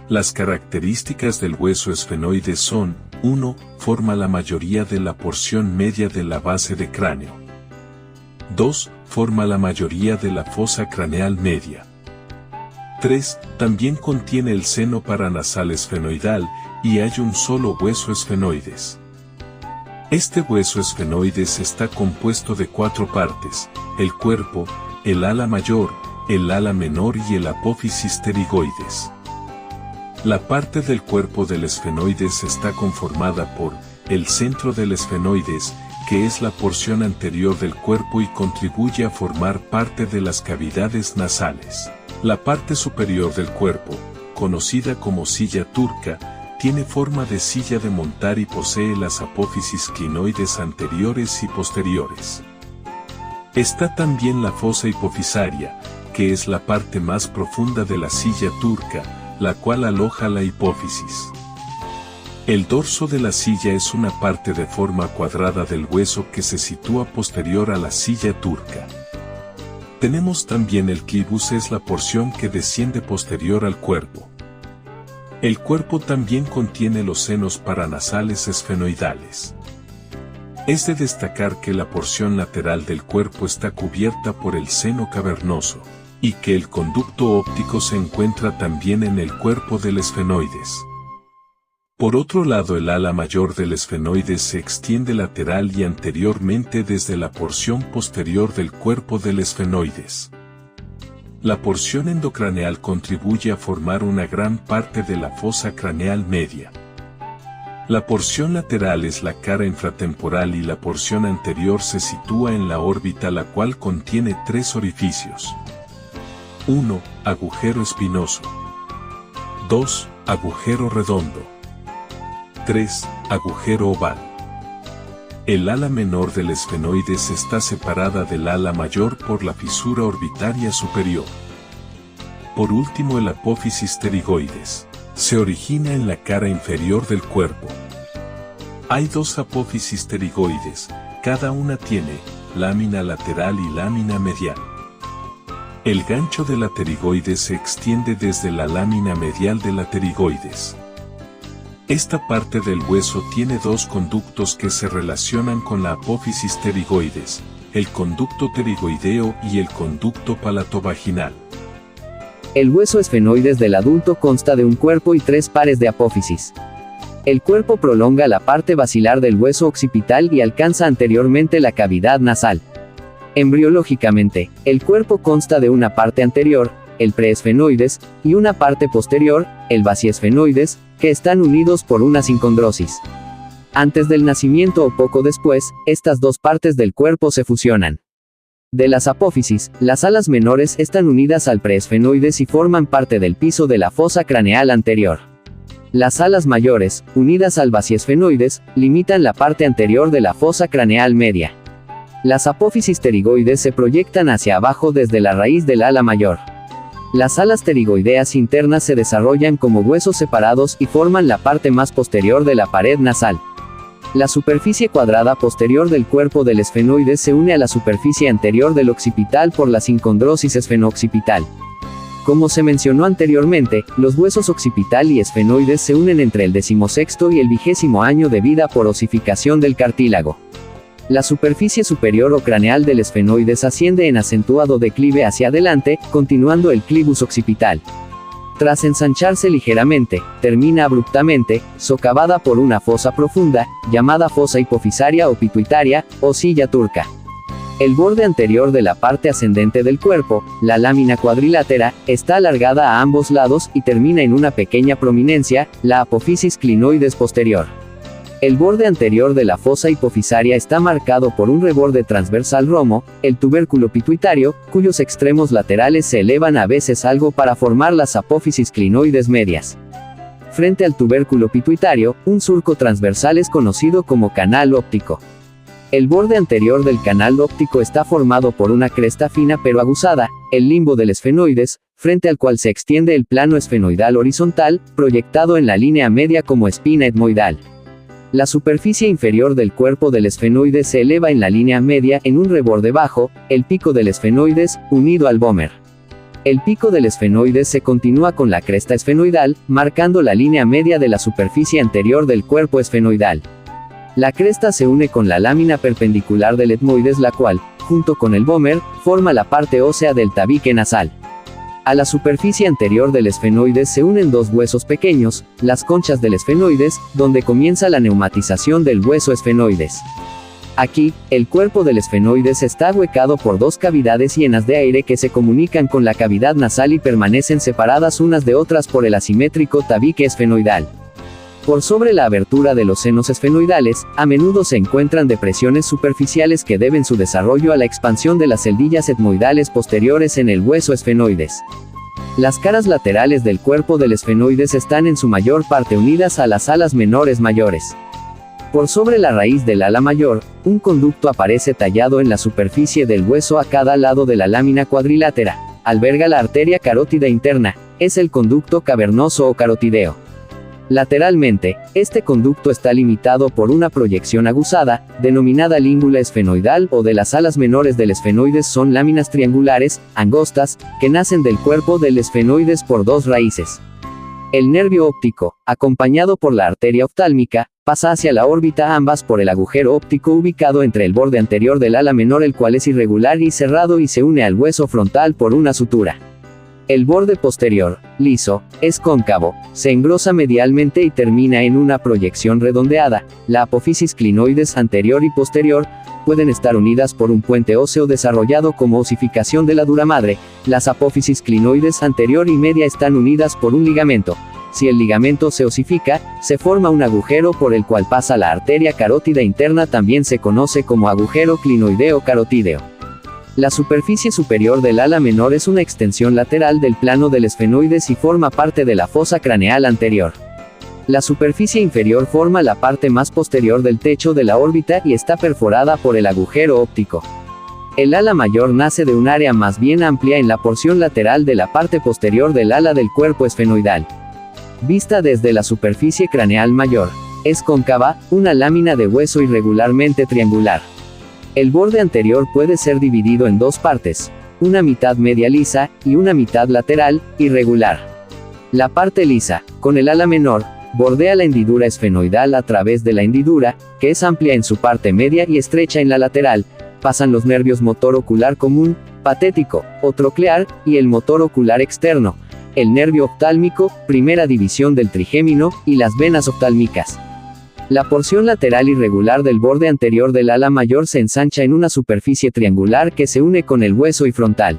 Las características del hueso esfenoide son: 1. Forma la mayoría de la porción media de la base de cráneo. 2. Forma la mayoría de la fosa craneal media. 3. También contiene el seno paranasal esfenoidal, y hay un solo hueso esfenoides. Este hueso esfenoides está compuesto de 4 partes: el cuerpo, el ala mayor, el ala menor y el apófisis pterigoides. La parte del cuerpo del esfenoides está conformada por el centro del esfenoides, que es la porción anterior del cuerpo y contribuye a formar parte de las cavidades nasales. La parte superior del cuerpo, conocida como silla turca, tiene forma de silla de montar y posee las apófisis clinoides anteriores y posteriores. Está también la fosa hipofisaria, que es la parte más profunda de la silla turca, la cual aloja la hipófisis. El dorso de la silla es una parte de forma cuadrada del hueso que se sitúa posterior a la silla turca. Tenemos también el quibus, es la porción que desciende posterior al cuerpo. El cuerpo también contiene los senos paranasales esfenoidales. Es de destacar que la porción lateral del cuerpo está cubierta por el seno cavernoso, y que el conducto óptico se encuentra también en el cuerpo del esfenoides. Por otro lado, el ala mayor del esfenoides se extiende lateral y anteriormente desde la porción posterior del cuerpo del esfenoides. La porción endocraneal contribuye a formar una gran parte de la fosa craneal media. La porción lateral es la cara infratemporal y la porción anterior se sitúa en la órbita, la cual contiene 3 orificios. 1. Agujero espinoso. 2. Agujero redondo. 3. Agujero oval. El ala menor del esfenoides está separada del ala mayor por la fisura orbitaria superior. Por último, el apófisis pterigoides se origina en la cara inferior del cuerpo. Hay 2 apófisis pterigoides, cada una tiene lámina lateral y lámina medial. El gancho de la pterigoides se extiende desde la lámina medial de la pterigoides. Esta parte del hueso tiene 2 conductos que se relacionan con la apófisis pterigoides, el conducto pterigoideo y el conducto palatovaginal. El hueso esfenoides del adulto consta de un cuerpo y 3 pares de apófisis. El cuerpo prolonga la parte basilar del hueso occipital y alcanza anteriormente la cavidad nasal. Embriológicamente, el cuerpo consta de una parte anterior, el preesfenoides, y una parte posterior, el basiesfenoides, que están unidos por una sincondrosis. Antes del nacimiento o poco después, estas 2 partes del cuerpo se fusionan. De las apófisis, las alas menores están unidas al preesfenoides y forman parte del piso de la fosa craneal anterior. Las alas mayores, unidas al basiesfenoides, limitan la parte anterior de la fosa craneal media. Las apófisis pterigoides se proyectan hacia abajo desde la raíz del ala mayor. Las alas pterigoideas internas se desarrollan como huesos separados y forman la parte más posterior de la pared nasal. La superficie cuadrada posterior del cuerpo del esfenoides se une a la superficie anterior del occipital por la sincondrosis esfenooccipital. Como se mencionó anteriormente, los huesos occipital y esfenoides se unen entre el 16º y el 20º año de vida por osificación del cartílago. La superficie superior o craneal del esfenoides asciende en acentuado declive hacia adelante, continuando el clivus occipital. Tras ensancharse ligeramente, termina abruptamente, socavada por una fosa profunda, llamada fosa hipofisaria o pituitaria, o silla turca. El borde anterior de la parte ascendente del cuerpo, la lámina cuadrilátera, está alargada a ambos lados y termina en una pequeña prominencia, la apófisis clinoides posterior. El borde anterior de la fosa hipofisaria está marcado por un reborde transversal romo, el tubérculo pituitario, cuyos extremos laterales se elevan a veces algo para formar las apófisis clinoides medias. Frente al tubérculo pituitario, un surco transversal es conocido como canal óptico. El borde anterior del canal óptico está formado por una cresta fina pero aguzada, el limbo del esfenoides, frente al cual se extiende el plano esfenoidal horizontal, proyectado en la línea media como espina etmoidal. La superficie inferior del cuerpo del esfenoides se eleva en la línea media en un reborde bajo, el pico del esfenoides, unido al vómer. El pico del esfenoides se continúa con la cresta esfenoidal, marcando la línea media de la superficie anterior del cuerpo esfenoidal. La cresta se une con la lámina perpendicular del etmoides, la cual, junto con el vómer, forma la parte ósea del tabique nasal. A la superficie anterior del esfenoides se unen dos huesos pequeños, las conchas del esfenoides, donde comienza la neumatización del hueso esfenoides. Aquí, el cuerpo del esfenoides está ahuecado por dos cavidades llenas de aire que se comunican con la cavidad nasal y permanecen separadas unas de otras por el asimétrico tabique esfenoidal. Por sobre la abertura de los senos esfenoidales, a menudo se encuentran depresiones superficiales que deben su desarrollo a la expansión de las celdillas etmoidales posteriores en el hueso esfenoides. Las caras laterales del cuerpo del esfenoides están en su mayor parte unidas a las alas menores mayores. Por sobre la raíz del ala mayor, un conducto aparece tallado en la superficie del hueso a cada lado de la lámina cuadrilátera. Alberga la arteria carótida interna, es el conducto cavernoso o carotideo. Lateralmente, este conducto está limitado por una proyección aguzada, denominada língula esfenoidal, o de las alas menores del esfenoides son láminas triangulares, angostas, que nacen del cuerpo del esfenoides por dos raíces. El nervio óptico, acompañado por la arteria oftálmica, pasa hacia la órbita ambas por el agujero óptico ubicado entre el borde anterior del ala menor, el cual es irregular y cerrado y se une al hueso frontal por una sutura. El borde posterior, liso, es cóncavo, se engrosa medialmente y termina en una proyección redondeada. La apófisis clinoides anterior y posterior pueden estar unidas por un puente óseo desarrollado como osificación de la dura madre. Las apófisis clinoides anterior y media están unidas por un ligamento. Si el ligamento se osifica, se forma un agujero por el cual pasa la arteria carótida interna, también se conoce como agujero clinoideo carotídeo. La superficie superior del ala menor es una extensión lateral del plano del esfenoides y forma parte de la fosa craneal anterior. La superficie inferior forma la parte más posterior del techo de la órbita y está perforada por el agujero óptico. El ala mayor nace de un área más bien amplia en la porción lateral de la parte posterior del ala del cuerpo esfenoidal. Vista desde la superficie craneal mayor, es cóncava, una lámina de hueso irregularmente triangular. El borde anterior puede ser dividido en dos partes, una mitad media lisa, y una mitad lateral, irregular. La parte lisa, con el ala menor, bordea la hendidura esfenoidal. A través de la hendidura, que es amplia en su parte media y estrecha en la lateral, pasan los nervios motor ocular común, patético, o troclear, y el motor ocular externo, el nervio oftálmico, primera división del trigémino, y las venas oftálmicas. La porción lateral irregular del borde anterior del ala mayor se ensancha en una superficie triangular que se une con el hueso y frontal.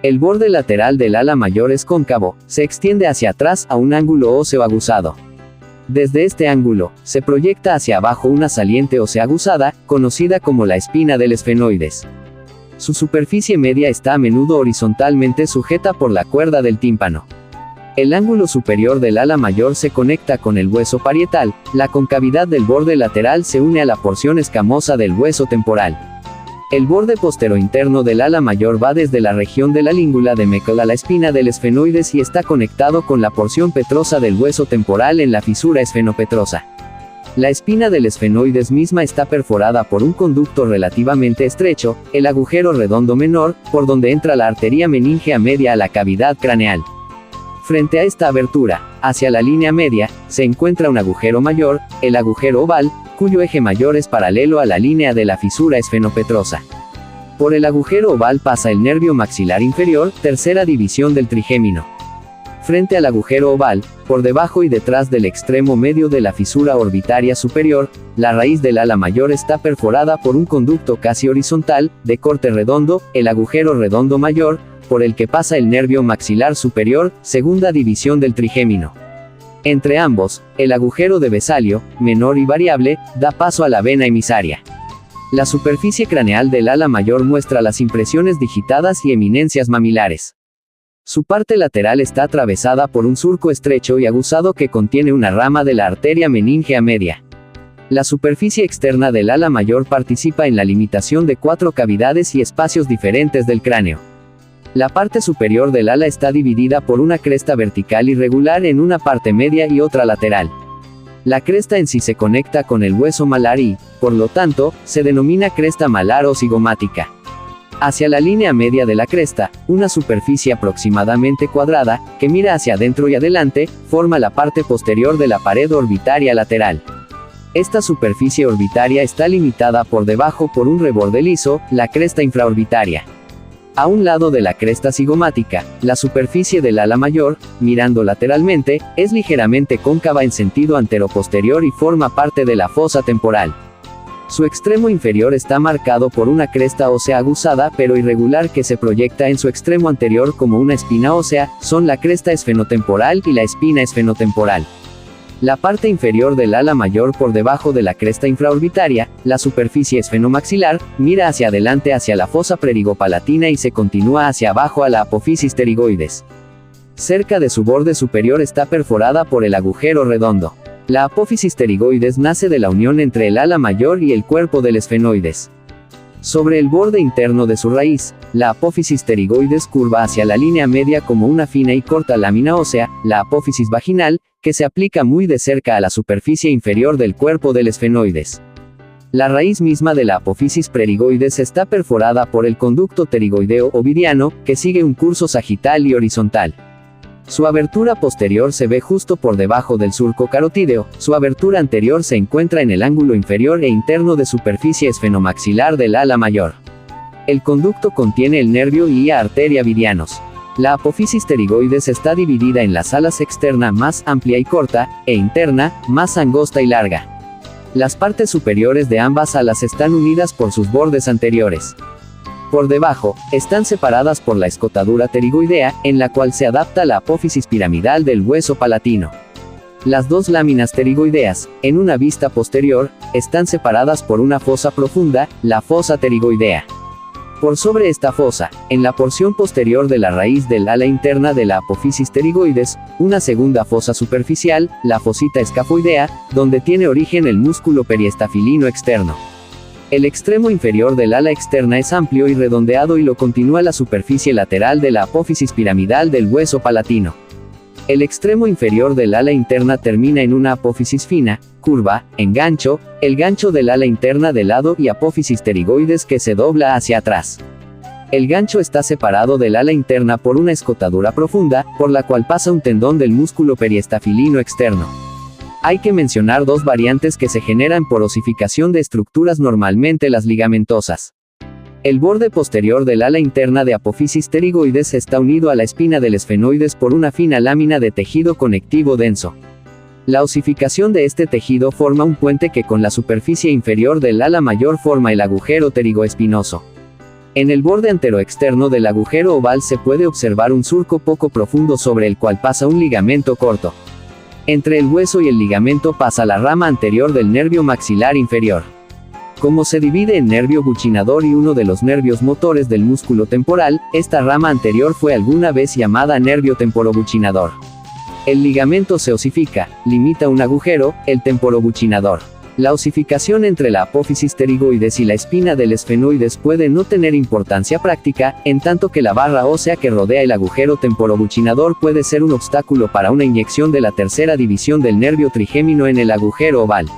El borde lateral del ala mayor es cóncavo, se extiende hacia atrás a un ángulo óseo aguzado. Desde este ángulo, se proyecta hacia abajo una saliente ósea aguzada, conocida como la espina del esfenoides. Su superficie media está a menudo horizontalmente sujeta por la cuerda del tímpano. El ángulo superior del ala mayor se conecta con el hueso parietal, la concavidad del borde lateral se une a la porción escamosa del hueso temporal. El borde postero-interno del ala mayor va desde la región de la língula de Meckel a la espina del esfenoides y está conectado con la porción petrosa del hueso temporal en la fisura esfenopetrosa. La espina del esfenoides misma está perforada por un conducto relativamente estrecho, el agujero redondo menor, por donde entra la arteria meningea media a la cavidad craneal. Frente a esta abertura, hacia la línea media, se encuentra un agujero mayor, el agujero oval, cuyo eje mayor es paralelo a la línea de la fisura esfenopetrosa. Por el agujero oval pasa el nervio maxilar inferior, tercera división del trigémino. Frente al agujero oval, por debajo y detrás del extremo medio de la fisura orbitaria superior, la raíz del ala mayor está perforada por un conducto casi horizontal, de corte redondo, el agujero redondo mayor, por el que pasa el nervio maxilar superior, segunda división del trigémino. Entre ambos, el agujero de Besalio, menor y variable, da paso a la vena emisaria. La superficie craneal del ala mayor muestra las impresiones digitadas y eminencias mamilares. Su parte lateral está atravesada por un surco estrecho y aguzado que contiene una rama de la arteria meningea media. La superficie externa del ala mayor participa en la limitación de 4 cavidades y espacios diferentes del cráneo. La parte superior del ala está dividida por una cresta vertical irregular en una parte media y otra lateral. La cresta en sí se conecta con el hueso malar y, por lo tanto, se denomina cresta malar o cigomática. Hacia la línea media de la cresta, una superficie aproximadamente cuadrada, que mira hacia adentro y adelante, forma la parte posterior de la pared orbitaria lateral. Esta superficie orbitaria está limitada por debajo por un reborde liso, la cresta infraorbitaria. A un lado de la cresta cigomática, la superficie del ala mayor, mirando lateralmente, es ligeramente cóncava en sentido antero-posterior y forma parte de la fosa temporal. Su extremo inferior está marcado por una cresta ósea aguzada pero irregular que se proyecta en su extremo anterior como una espina ósea, son la cresta esfenotemporal y la espina esfenotemporal. La parte inferior del ala mayor por debajo de la cresta infraorbitaria, la superficie esfenomaxilar, mira hacia adelante hacia la fosa pterigopalatina y se continúa hacia abajo a la apófisis pterigoides. Cerca de su borde superior está perforada por el agujero redondo. La apófisis pterigoides nace de la unión entre el ala mayor y el cuerpo del esfenoides. Sobre el borde interno de su raíz, la apófisis pterigoides curva hacia la línea media como una fina y corta lámina ósea, la apófisis vaginal, que se aplica muy de cerca a la superficie inferior del cuerpo del esfenoides. La raíz misma de la apófisis pterigoides está perforada por el conducto pterigoideo ovidiano, que sigue un curso sagital y horizontal. Su abertura posterior se ve justo por debajo del surco carotídeo, su abertura anterior se encuentra en el ángulo inferior e interno de superficie esfenomaxilar del ala mayor. El conducto contiene el nervio y la arteria vidianos. La apófisis pterigoides está dividida en las alas externa más amplia y corta, e interna, más angosta y larga. Las partes superiores de ambas alas están unidas por sus bordes anteriores. Por debajo, están separadas por la escotadura pterigoidea, en la cual se adapta la apófisis piramidal del hueso palatino. Las dos láminas pterigoideas, en una vista posterior, están separadas por una fosa profunda, la fosa pterigoidea. Por sobre esta fosa, en la porción posterior de la raíz del ala interna de la apófisis pterigoides, una segunda fosa superficial, la fosita escafoidea, donde tiene origen el músculo periestafilino externo. El extremo inferior del ala externa es amplio y redondeado y lo continúa la superficie lateral de la apófisis piramidal del hueso palatino. El extremo inferior del ala interna termina en una apófisis fina, curva, en gancho, el gancho del ala interna de lado y apófisis pterigoides que se dobla hacia atrás. El gancho está separado del ala interna por una escotadura profunda, por la cual pasa un tendón del músculo periestafilino externo. Hay que mencionar dos variantes que se generan por osificación de estructuras, normalmente las ligamentosas. El borde posterior del ala interna de apófisis pterigoides está unido a la espina del esfenoides por una fina lámina de tejido conectivo denso. La osificación de este tejido forma un puente que con la superficie inferior del ala mayor forma el agujero pterigoespinoso. En el borde anteroexterno del agujero oval se puede observar un surco poco profundo sobre el cual pasa un ligamento corto. Entre el hueso y el ligamento pasa la rama anterior del nervio maxilar inferior. Como se divide en nervio buccinador y uno de los nervios motores del músculo temporal, esta rama anterior fue alguna vez llamada nervio temporobuccinador. El ligamento se osifica, limita un agujero, el temporobuccinador. La osificación entre la apófisis pterigoides y la espina del esfenoides puede no tener importancia práctica, en tanto que la barra ósea que rodea el agujero temporobuccinador puede ser un obstáculo para una inyección de la tercera división del nervio trigémino en el agujero oval.